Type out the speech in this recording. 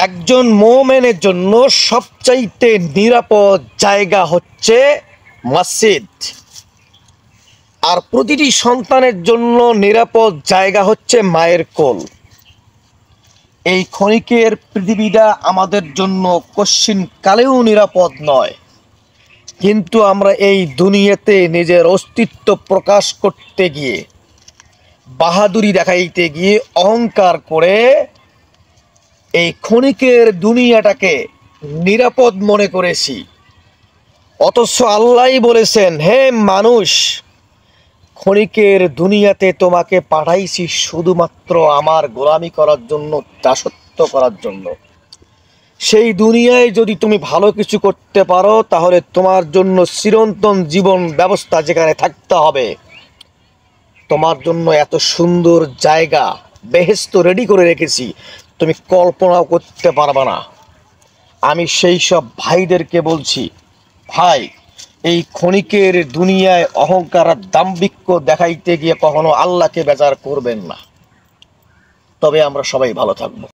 একজন মুমিনের জন্য সবচাইতে নিরাপদ জায়গা হচ্ছে মসজিদ, আর প্রতিটি সন্তানের জন্য নিরাপদ জায়গা হচ্ছে মায়ের কোল। এই ক্ষণিকের পৃথিবীটা আমাদের জন্য কশ্চিনকালেও নিরাপদ নয়, কিন্তু আমরা এই দুনিয়াতে নিজের অস্তিত্ব প্রকাশ করতে গিয়ে, বাহাদুরি দেখাইতে গিয়ে অহংকার করে এই ক্ষণিকের দুনিয়াটাকে নিরাপদ মনে করেছি। অথচ আল্লাহই বলেছেন, হে মানুষ, ক্ষণিকের দুনিয়াতে তোমাকে পাঠাইছি শুধুমাত্র আমার গোলামি করার জন্য, দাসত্ব করার জন্য। সেই দুনিয়ায় যদি তুমি ভালো কিছু করতে পারো, তাহলে তোমার জন্য চিরন্তন জীবন ব্যবস্থা যেখানে থাকতে হবে, তোমার জন্য এত সুন্দর জায়গা বেহেশত রেডি করে রেখেছি, তুমি কল্পনাও করতে পারবে না। আমি সেই সব ভাইদেরকে বলছি, ভাই, এই ক্ষণিকের দুনিয়ায় অহংকার আর দাম্ভিক্য দেখাইতে গিয়ে কখনো আল্লাহকে বেজার করবেন না। তবে আমরা সবাই ভালো থাকবো।